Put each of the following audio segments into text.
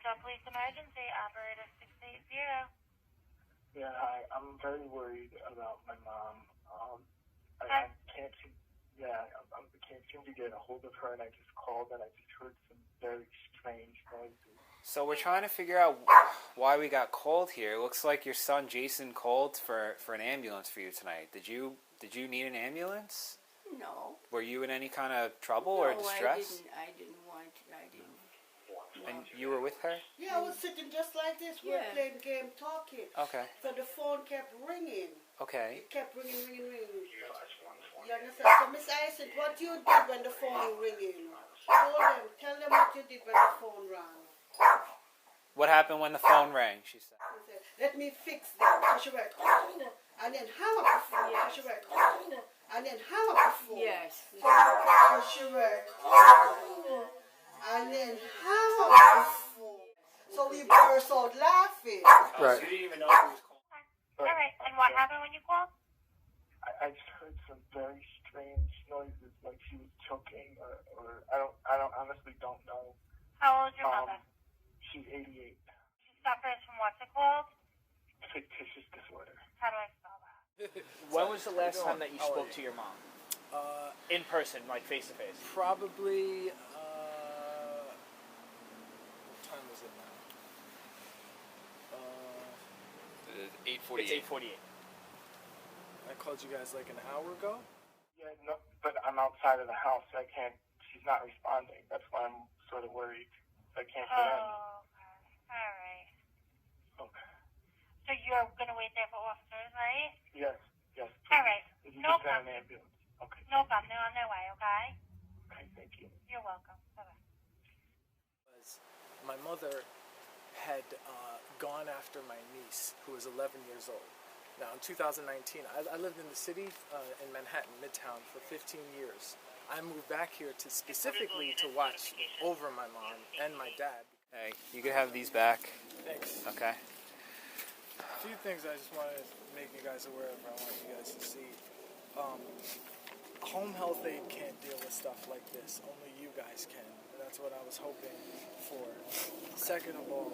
Rockdale Police Emergency, Operator 680. Yeah, hi. I'm very worried about my mom. I can't seem, I can't seem to get a hold of her, and I just called, and I just heard some very strange noises. So we're trying to figure out why we got called here. It looks like your son Jason called for an ambulance for you tonight. Did you need an ambulance? No. Were you in any kind of trouble or distress? I didn't want to. And you were with her? Yeah, I was sitting just like this. We were playing game, talking. Okay. So the phone kept ringing. Okay. It kept ringing. You understand? So Miss Isis, what you did when the phone ringing? Tell them what you did when the phone rang. What happened when the phone rang? She said. Let me fix them. So she went, and then hang up the phone. So she went, and then hang up the phone. Yes. So she went, and then hang up the phone. So we burst out laughing. Right. You didn't even know who was calling. All right, and what happened when you called? I just heard some very strange noises, like she was choking, or I honestly don't know. How old is your mother? She's 88. She suffers from what's it called? Fictitious disorder. How do I spell that? When was the last time that you spoke to your mom? In person, like face to face? Probably, what time is it now? It's 8:48. It's 8:48. I called you guys like an hour ago? Yeah, no, but I'm outside of the house, so I can't, she's not responding. That's why I'm sort of worried. I can't get in. Oh, okay. All right. Okay. So you're going to wait there for officers, right? Yes, please. All right. If you No can send problem. an ambulance. Okay. No problem. They're on their way, okay? Okay, thank you. You're welcome. Bye-bye. My mother had gone after my niece, who was 11 years old. Now, in 2019, I lived in the city in Manhattan, Midtown, for 15 years. I moved back here to specifically to watch over my mom and my dad. Hey, you could have these back. Thanks. Okay. A few things I just wanted to make you guys aware of. I want you guys to see. Home health aid can't deal with stuff like this. Only you guys can. And that's what I was hoping for. Second of all,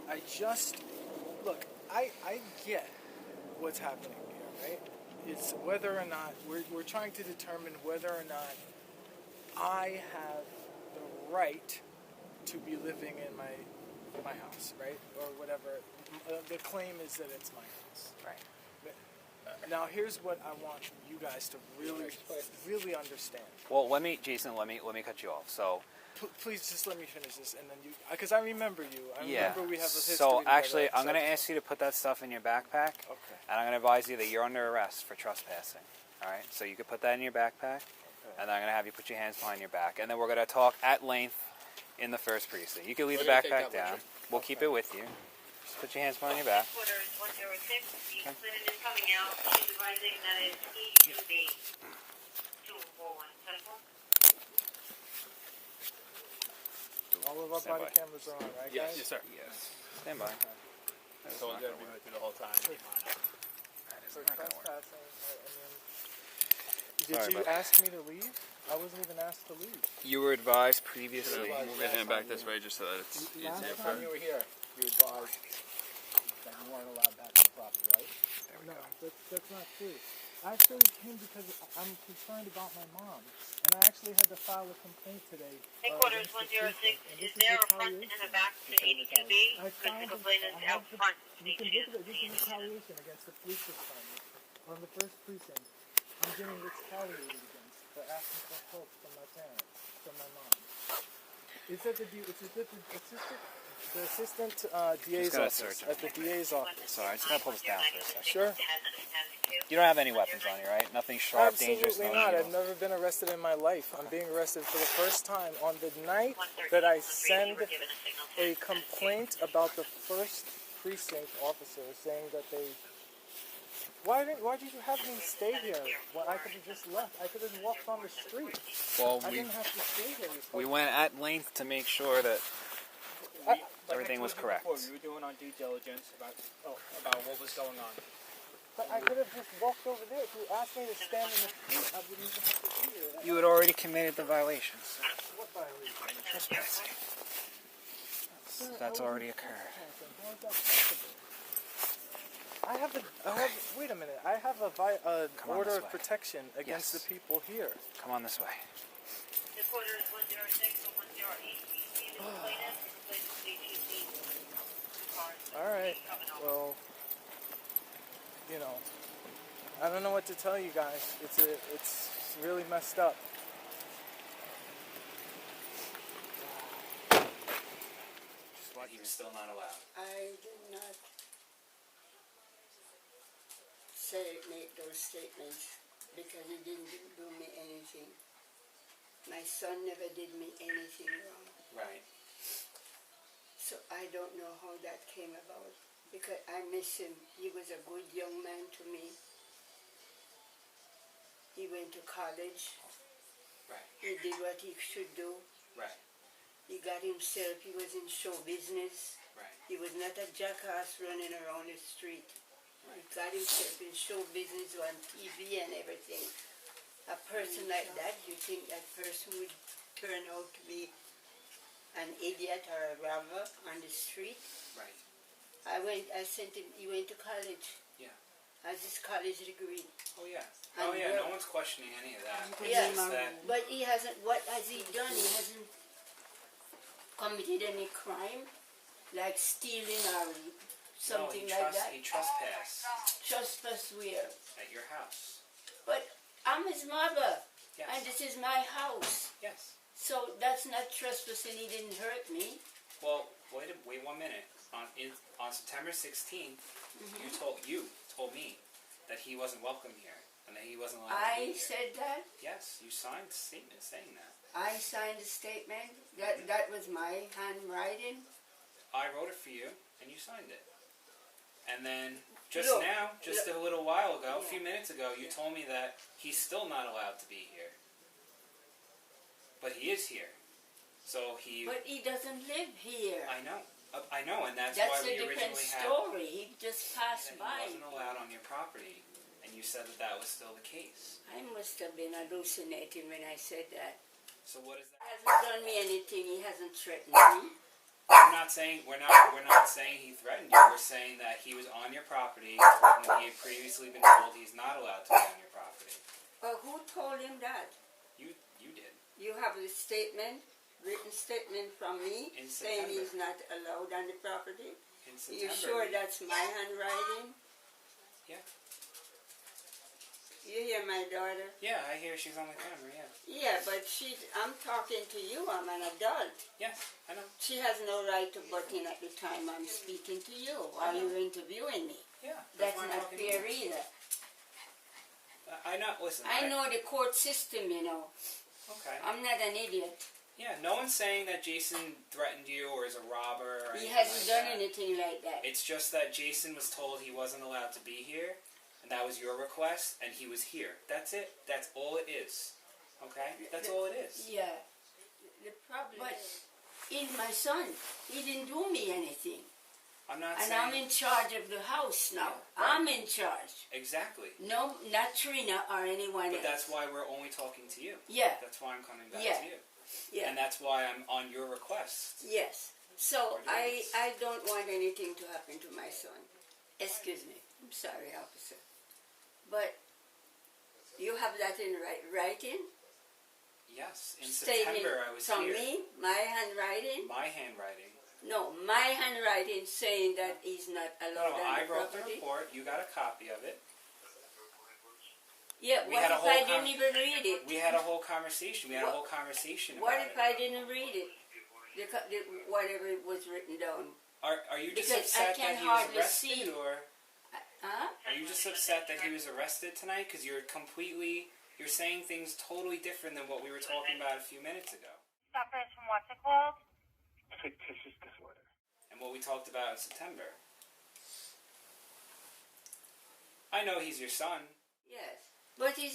I get what's happening here, right? It's whether or not we're trying to determine whether or not I have the right to be living in my house, right, or whatever. The claim is that it's my house, Right. Now, here's what I want you guys to really understand. Well, Jason, let me cut you off. So. Please just let me finish this, and then because I remember you. I remember we have a history. So together. actually, I'm going to ask you to put that stuff in your backpack. Okay. And I'm going to advise you that you're under arrest for trespassing. All right. So you can put that in your backpack, and I'm going to have you put your hands behind your back, and then we're going to talk at length in the first precinct. You can leave the backpack down. We'll keep it with you. Just put your hands behind your back. Headquarters 106. The incident is coming out. She's advising that it's EUB 241. Central. All of our Stand body by. cameras are on, right, Yes, guys? yes, sir. Yes. Stand by. So it's gonna be with you the whole time. For Not gonna work. trespassing, Sorry did you about ask me to leave? I wasn't even asked to leave. You were advised previously. Move your hand back this way just so that it's Last easier time for. you were here, you advised that you weren't allowed back on the property, right? No, that's not true. I actually came because I'm concerned about my mom, and I actually had to file a complaint today. Headquarters against the 106. police, and Is this there a front retaliation. and a back to 82B? I Because the filed complaint is out front. You can look at it. This is retaliation against the police department on the first precinct. I'm getting retaliated against for asking for help from my parents, from my mom. It's at the assistant DA's gotta office. search it. At the DA's office. Sorry, I'm just going to pull this down for a second. Sure. You don't have any weapons on you, right? Nothing sharp, dangerous, Absolutely no not. needles. I've never been arrested in my life. I'm being arrested for the first time on the night that I send a complaint about the first precinct officer saying that they. Why did you have me stay here when I could have just left? I could have walked on the street. Well, I didn't have to stay here. we went at length to make sure that everything was correct. Before, we were doing our due diligence about what was going on. But I could have just walked over there. If you asked me to stand in the street, I wouldn't even have to be here. You had already committed the violations. What violation? Trespassing. that's already occurred. How is that possible? Wait a minute. I have a Come on order this of way. protection against Yes. the people here. Come on this way. The quarter is 106 or 108. You see the plaintiff? The HEC. All right. Well, you know, I don't know what to tell you guys. It's really messed up. Just what he was still not allowed. I did not make those statements because he didn't do me anything. My son never did me anything wrong. Right. So I don't know how that came about because I miss him. He was a good young man to me. He went to college. Right. He did what he should do. Right. He got himself, he was in show business. Right. He was not a jackass running around the street. He got himself in show business on TV and everything. A person like that, you think that person would turn out to be an idiot or a robber on the street? Right. I sent him, he went to college. Yeah. Has his college degree. Oh yeah. And Oh yeah. well- No one's questioning any of that. Yeah, It's just that. but he hasn't, what has he done? He hasn't committed any crime, like stealing or something like that. He trespassed Trespass where? at your house. But I'm his mother, Yes. and this is my house. Yes. So that's not trespassing, he didn't hurt me. Well, wait 1 minute. On September 16th, you told me that he wasn't welcome here and that he wasn't allowed to be I here. said that. Yes, you signed a statement saying that. I signed a statement. That was my handwriting. I wrote it for you, and you signed it. And then just Look, now, just a little while ago, a Yeah. few minutes ago, you told me that he's still not allowed to be here. But he is here. So he... But he doesn't live here. I know, and that's That's why a we different originally had... story. He just passed That by. he wasn't allowed on your property, and you said that that was still the case. I must have been hallucinating when I said that. So what is He that? hasn't done me anything. He hasn't threatened me. We're not saying he threatened you. We're saying that he was on your property when he had previously been told he's not allowed to be on your property. But who told him that? You did. You have a statement, written statement from me In saying September. he's not allowed on the property. In You September. sure that's my handwriting? Yeah. You hear my daughter? Yeah, I hear she's on the camera. Yeah. Yeah, but I'm talking to you. I'm an adult. Yes, I know. She has no right to butt in at the time I'm speaking to you while you're interviewing me. Yeah. That's why I'm not talking to fair you. either. I know. Listen. I know the court system, you know. Okay. I'm not an idiot. Yeah. No one's saying that Jason threatened you or is a robber. Or He anything hasn't like done that. anything like that. It's just that Jason was told he wasn't allowed to be here, and that was your request, and he was here. That's it. That's all it is. Okay? That's all it is. Yeah. The problem but he's my son. He didn't do me anything. I'm not And saying... I'm in charge of the house now. Yeah, right. I'm in charge. Exactly. No, not Trina or anyone But else. that's why we're only talking to you. Yeah. That's why I'm coming back Yeah. to you. Yeah. And that's why I'm on your request. Yes. So Or yours. I don't want anything to happen to my son. Excuse me. I'm sorry, officer. But you have that in writing? Yes. In Stating September, I was from here. me, my handwriting? My handwriting. No, my handwriting saying that he's not No, allowed on I the wrote the property. report. You got a copy of it. Yeah, We what had a if whole I didn't even read it? We had a whole conversation. We had What- a whole conversation What about if it. I didn't read it? Whatever was written down. Are you just Because I upset can that he was hardly arrested, see. or Huh? are you just upset that he was arrested tonight? Because you're saying things totally different than what we were talking about a few minutes ago, Suffers from what's it called? Fictitious disorder. and what we talked about in September. I know he's your son. Yes. But he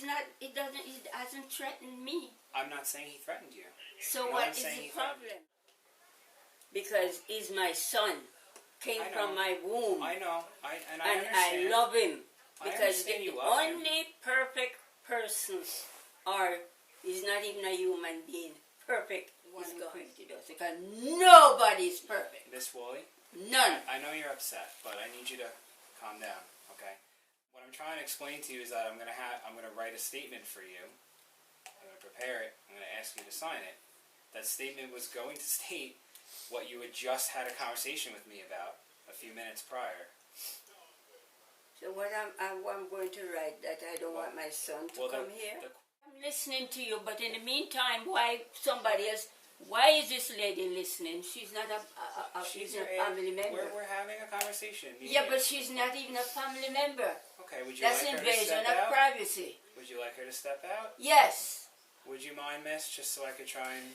hasn't threatened me. I'm not saying he threatened you. So No what one's is saying the he threatened problem? Because he's my son. Came I know. from my womb. I know. I and understand. I love him. I Because understand the you love him. only perfect person is not even a human being. Perfect is going to do. Because nobody's perfect. Miss Woolley, None. I know you're upset, but I need you to calm down, okay? What I'm trying to explain to you is that I'm gonna write a statement for you. I'm gonna prepare it. I'm gonna ask you to sign it. That statement was going to state what you had just had a conversation with me about a few minutes prior. So what I'm going to write that I don't want my son to come here? I'm listening to you, but in the meantime, why somebody else? Why is this lady listening? She's not a family member. We're having a conversation. Yeah, but she's not even a family member. Okay, would you That's like her to invasion step of out? privacy. Would you like her to step out? Yes. Would you mind, miss, just so I could try and...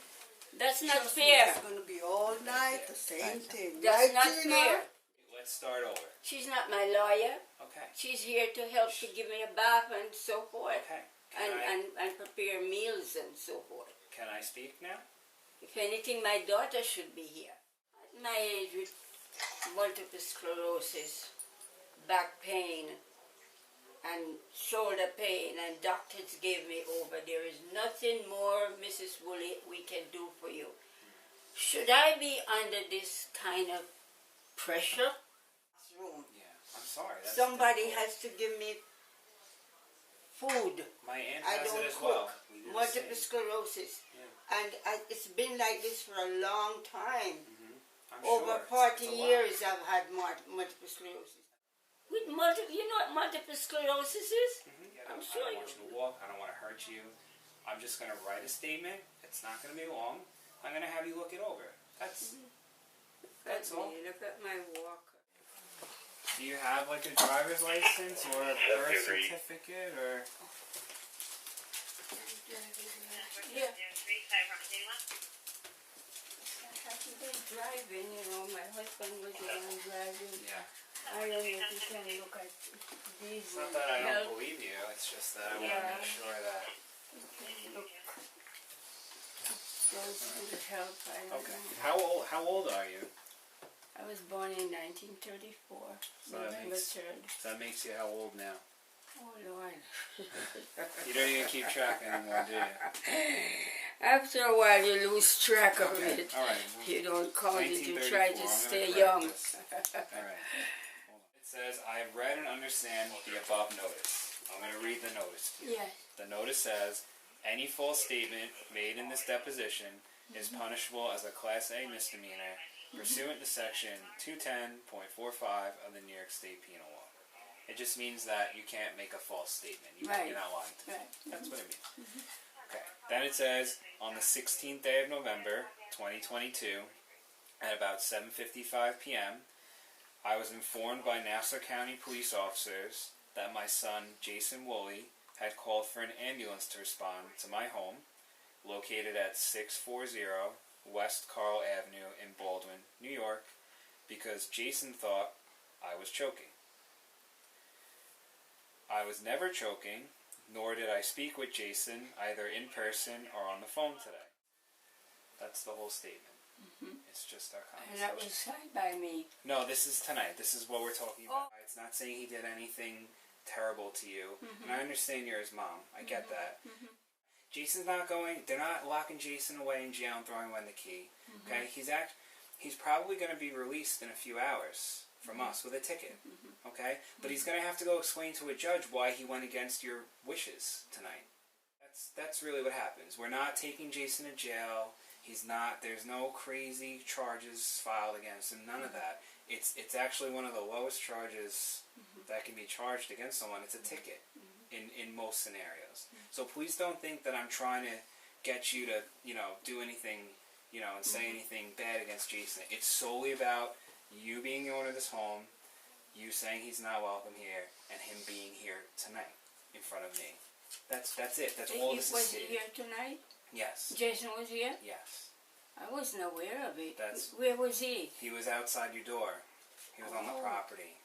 That's not fair. It's going to be all night, the same thing. That's Right, not Tina? fair. Let's start over. She's not my lawyer. Okay. She's here to help to give me a bath and so forth. Okay. And prepare meals and so forth. Can I speak now? If anything, my daughter should be here. At my age with multiple sclerosis, back pain, and shoulder pain, and doctors gave me over. There is nothing more, Mrs. Woolley, we can do for you. Should I be under this kind of pressure? Room. Yeah. I'm sorry. That's Somebody difficult. has to give me food. My aunt I has don't it as cook. well. We do the Multiple same. sclerosis. Yeah. And it's been like this for a long time. I'm Over sure. 40 It's a lot. years I've had multiple sclerosis. With you know what multiple sclerosis is? Yeah, I'm I sure don't want you to walk. I don't want to hurt you. I'm just going to write a statement. It's not going to be long. I'm going to have you look it over. That's all. Look at my walker. Do you have like a driver's license or a birth certificate or? Yeah. I haven't been driving, you know, my husband was the one driving. Yeah. I don't know if you can look at these. It's not that I don't believe you. It's just that I want to Yeah. make sure that. Look. Those would help. I don't Okay. know. How old are you? I was born in 1934, So that November makes- 3rd. So that makes you how old now? Oh, Lord. You don't even keep track anymore, do you? After a while, you lose track of Okay. it. All right. You don't count it, you 1934. try I'm to gonna stay correct young. this. All right. Hold on. It says, I have read and understand the above notice. I'm going to read the notice. Yes. The notice says, any false statement made in this deposition is punishable as a Class A misdemeanor pursuant to Section 210.45 of the New York State Penal Law. It just means that you can't make a false statement. Right. You're not lying to me. Right. That's what it means. Okay. Then it says, on the 16th day of November, 2022, at about 7:55 p.m., I was informed by Nassau County police officers that my son, Jason Woolley, had called for an ambulance to respond to my home, located at 640 West Carl Avenue in Baldwin, New York, because Jason thought I was choking. I was never choking, nor did I speak with Jason either in person or on the phone today. That's the whole statement. It's just our And that conversation. was signed by me. No, this is tonight. This is what we're talking about. It's not saying he did anything terrible to you. And I understand you're his mom. I get that. Jason's not going. They're not locking Jason away in jail and throwing away the key. Okay, he's probably going to be released in a few hours from us with a ticket. Okay, but he's going to have to go explain to a judge why he went against your wishes tonight. That's really what happens. We're not taking Jason to jail. He's not. There's no crazy charges filed against him. None of that. It's actually one of the lowest charges that can be charged against someone. It's a ticket in most scenarios. So please don't think that I'm trying to get you to do anything and say anything bad against Jason. It's solely about you being the owner of this home, you saying he's not welcome here, and him being here tonight in front of me. That's it. That's all this is. Was he here tonight? Yes. Jason was here? Yes. I wasn't aware of it. That's- Where was he? He was outside your door. He was on the property.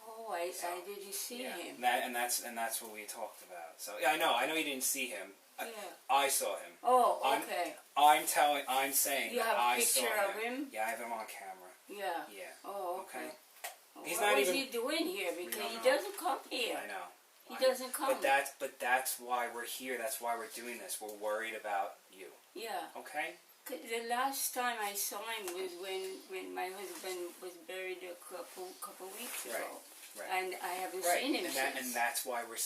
Oh, I didn't see him. And that's what we talked about. So yeah, I know you didn't see him. Yeah. I saw him. Oh, okay. I'm saying You that have a I saw picture of him? Yeah, I have him on camera. Yeah. Yeah. Oh, okay. He's what not was even- he doing here? Because don't he know. doesn't come here. I know. He doesn't come. But that's why we're here. That's why we're doing this. We're worried about you. Yeah. Okay? 'Cause the last time I saw him was when my husband was buried a couple weeks ago. Right. And I haven't Right, seen him and since. that's why we're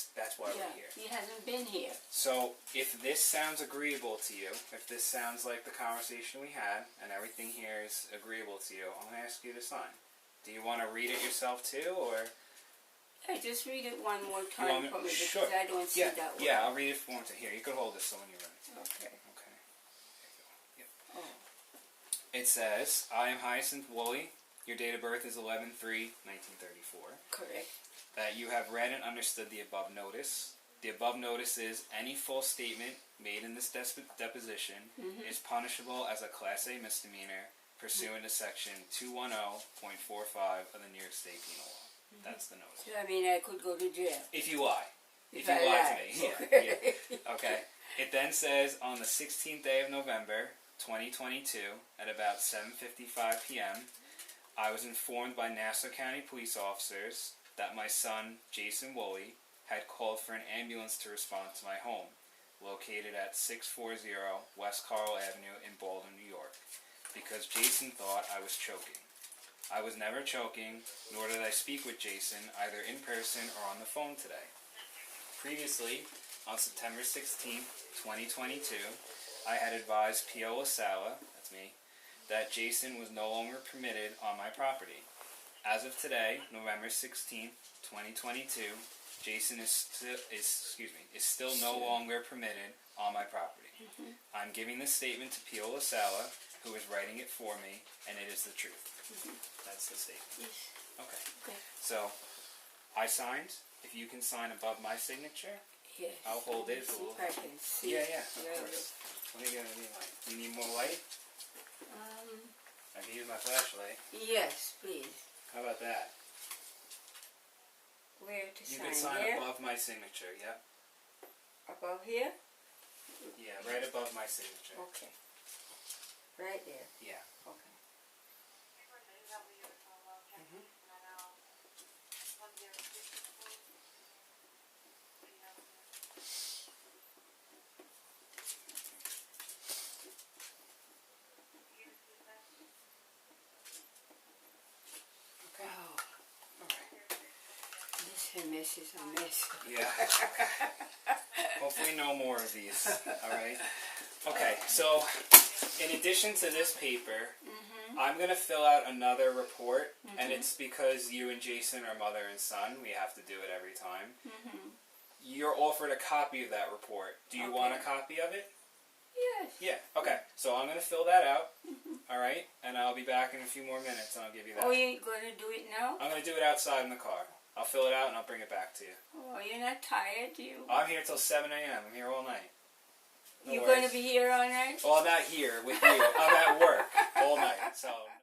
Yeah, here. he hasn't been here. So if this sounds agreeable to you, if this sounds like the conversation we had, and everything here is agreeable to you, I'm gonna ask you to sign. Do you want to read it yourself too, or? I just read it one more You time want me- for me because sure. I don't see Yeah, that well. yeah, I'll read it for one time. Here, you can hold this so when you're ready. Okay. Okay. Yep. Oh. It says, I am Hyacinth Woolley. Your date of birth is 11/3/1934. Correct. That you have read and understood the above notice. The above notice is any false statement made in this deposition is punishable as a Class A misdemeanor pursuant to Section 210.45 of the New York State Penal Law. That's the notice. So I mean, I could go to jail. If you lie. If I you lie lie. to me. Okay. Yeah. Okay. It then says on the 16th day of November, 2022, at about 7:55 p.m., I was informed by Nassau County police officers that my son, Jason Woolley, had called for an ambulance to respond to my home, located at 640 West Carl Avenue in Baldwin, New York, because Jason thought I was choking. I was never choking, nor did I speak with Jason, either in person or on the phone today. Previously, on September 16, 2022, I had advised Pio LaSala, that's me, that Jason was no longer permitted on my property. As of today, November 16, 2022, Jason is still no longer permitted on my property. I'm giving this statement to Pio LaSala, who is writing it for me, and it is the truth. That's the statement. Yes. Okay. Okay. So, I signed. If you can sign above my signature, Yes. I'll hold it. See if I can see. Yeah, of Right. course. Let me get a light. You need more light? I can use my flashlight. Yes, please. How about that? Where to You sign? can sign Here? above my signature, yep. Above here? Yeah, right above my signature. Okay. Right there. Yeah. Okay. Okay. Oh, Alright. this mess is a mess. Yeah. Hopefully no more of these. Alright? Okay, so in addition to this paper, I'm going to fill out another report, and it's because you and Jason are mother and son. We have to do it every time. You're offered a copy of that report. Do you want a copy of it? Yes. Yeah, okay. So I'm going to fill that out, alright? And I'll be back in a few more minutes, and I'll give you that. Oh, you ain't going to do it now? I'm going to do it outside in the car. I'll fill it out, and I'll bring it back to you. Oh, you're not tired, you? I'm here till 7 a.m. I'm here all night. No You're worries. going to be here all night? Well, I'm not here with you. I'm at work all night, so...